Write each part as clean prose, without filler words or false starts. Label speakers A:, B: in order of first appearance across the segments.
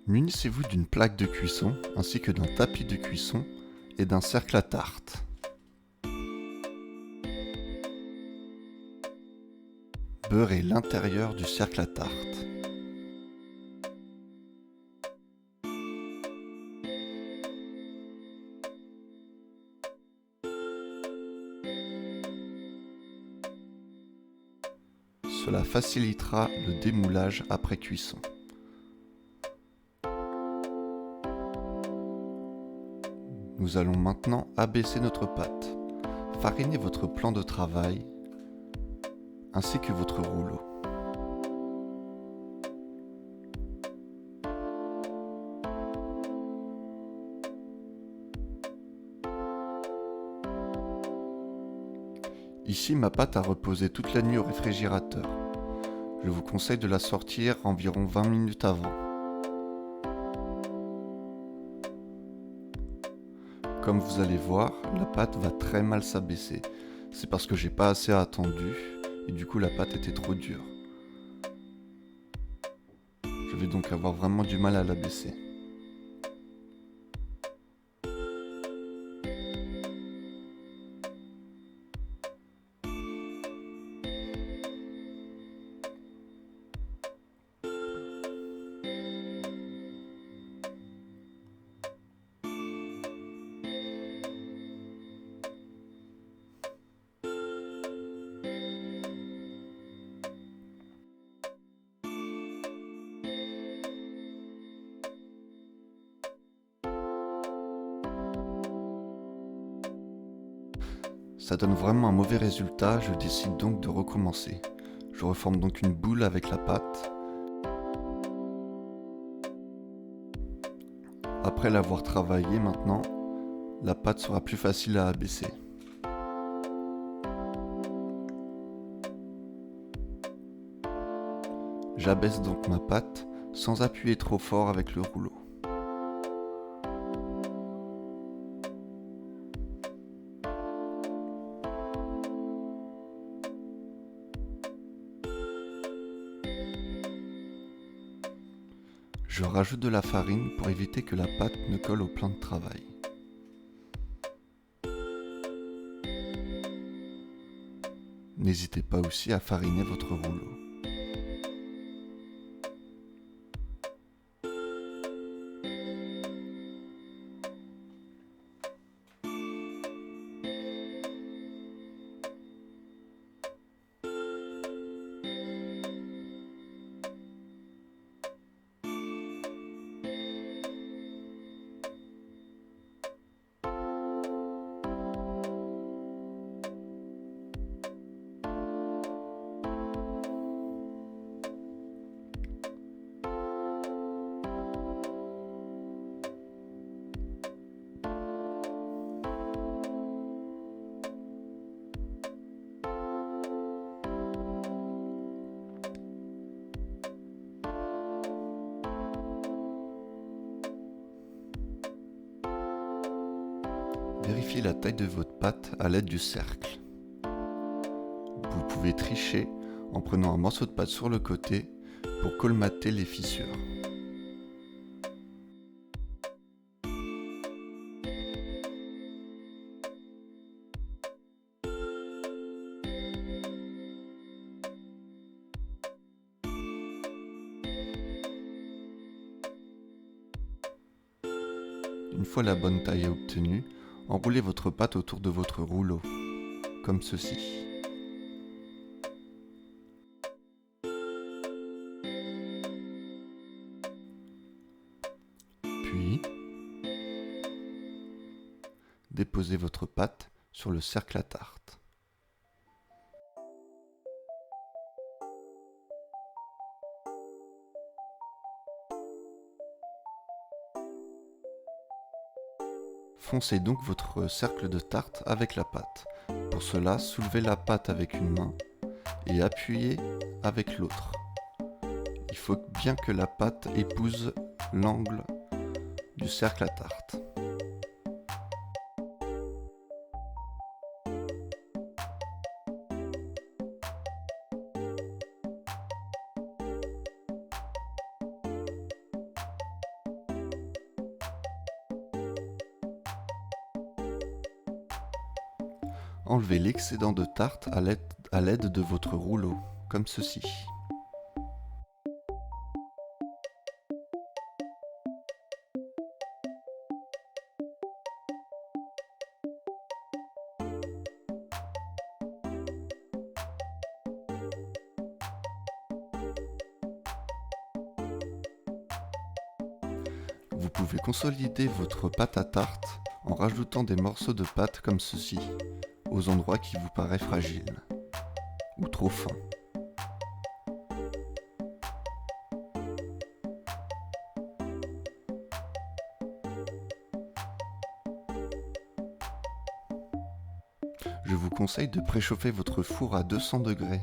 A: Munissez-vous d'une plaque de cuisson ainsi que d'un tapis de cuisson et d'un cercle à tarte. Beurrez l'intérieur du cercle à tarte. Cela facilitera le démoulage après cuisson. Nous allons maintenant abaisser notre pâte. Farinez votre plan de travail ainsi que votre rouleau. Ici, ma pâte a reposé toute la nuit au réfrigérateur. Je vous conseille de la sortir environ 20 minutes avant. Comme vous allez voir, la pâte va très mal s'abaisser. C'est parce que j'ai pas assez attendu et du coup la pâte était trop dure. Je vais donc avoir vraiment du mal à l'abaisser. Ça donne vraiment un mauvais résultat, je décide donc de recommencer. Je reforme donc une boule avec la pâte. Après l'avoir travaillée maintenant, la pâte sera plus facile à abaisser. J'abaisse donc ma pâte sans appuyer trop fort avec le rouleau. Je rajoute de la farine pour éviter que la pâte ne colle au plan de travail. N'hésitez pas aussi à fariner votre rouleau. Vérifiez la taille de votre pâte à l'aide du cercle. Vous pouvez tricher en prenant un morceau de pâte sur le côté pour colmater les fissures. Une fois la bonne taille obtenue, enroulez votre pâte autour de votre rouleau, comme ceci. Puis, déposez votre pâte sur le cercle à tarte. Foncez donc votre cercle de tarte avec la pâte. Pour cela, soulevez la pâte avec une main et appuyez avec l'autre. Il faut bien que la pâte épouse l'angle du cercle à tarte. Enlevez l'excédent de tarte à l'aide de votre rouleau, comme ceci. Vous pouvez consolider votre pâte à tarte en rajoutant des morceaux de pâte comme ceci, aux endroits qui vous paraissent fragiles ou trop fins. Je vous conseille de préchauffer votre four à 200 degrés.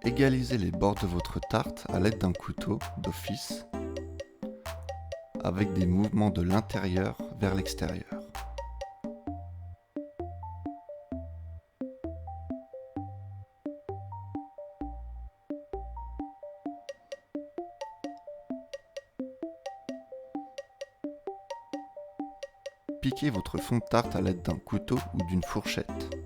A: Égalisez les bords de votre tarte à l'aide d'un couteau d'office avec des mouvements de l'intérieur vers l'extérieur. Piquez votre fond de tarte à l'aide d'un couteau ou d'une fourchette.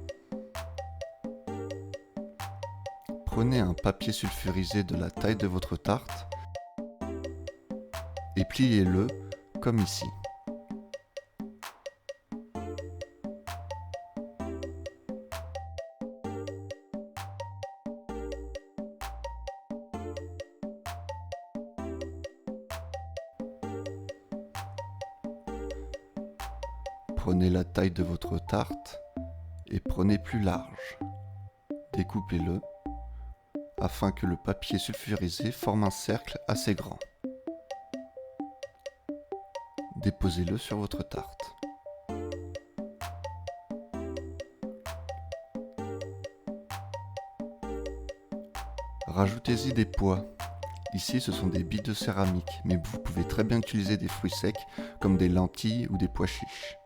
A: Prenez un papier sulfurisé de la taille de votre tarte et pliez-le comme ici. Prenez la taille de votre tarte et prenez plus large. Découpez-le afin que le papier sulfurisé forme un cercle assez grand. Déposez-le sur votre tarte. Rajoutez-y des pois. Ici, ce sont des billes de céramique, mais vous pouvez très bien utiliser des fruits secs comme des lentilles ou des pois chiches.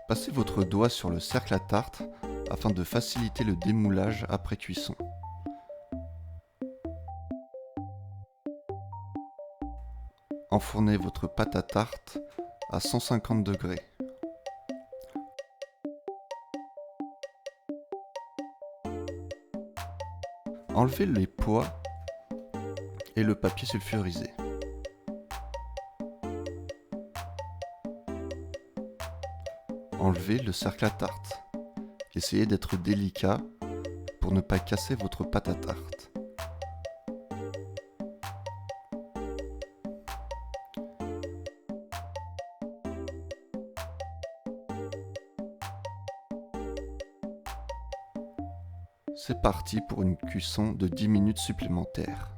A: Passez votre doigt sur le cercle à tarte afin de faciliter le démoulage après cuisson. Enfournez votre pâte à tarte à 150 degrés. Enlevez les pois et le papier sulfurisé. Enlevez le cercle à tarte. Essayez d'être délicat pour ne pas casser votre pâte à tarte. C'est parti pour une cuisson de 10 minutes supplémentaires.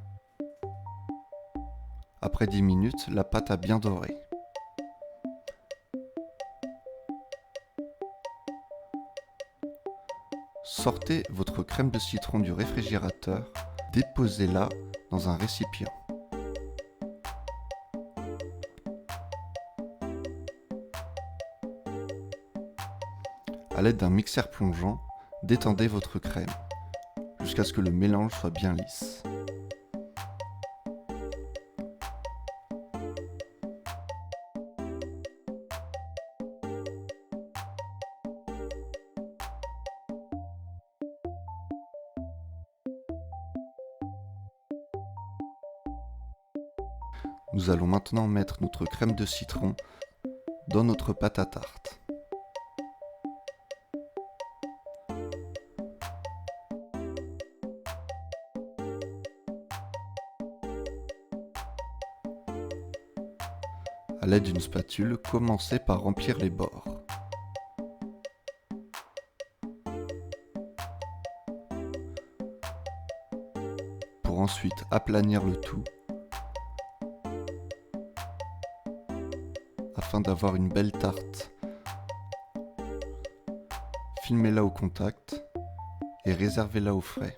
A: Après 10 minutes, la pâte a bien doré. Sortez votre crème de citron du réfrigérateur, déposez-la dans un récipient. À l'aide d'un mixeur plongeant, détendez votre crème jusqu'à ce que le mélange soit bien lisse. Nous allons maintenant mettre notre crème de citron dans notre pâte à tarte. À l'aide d'une spatule, commencez par remplir les bords. pour ensuite aplanir le tout afin d'avoir une belle tarte. Filmez-la au contact et réservez-la au frais.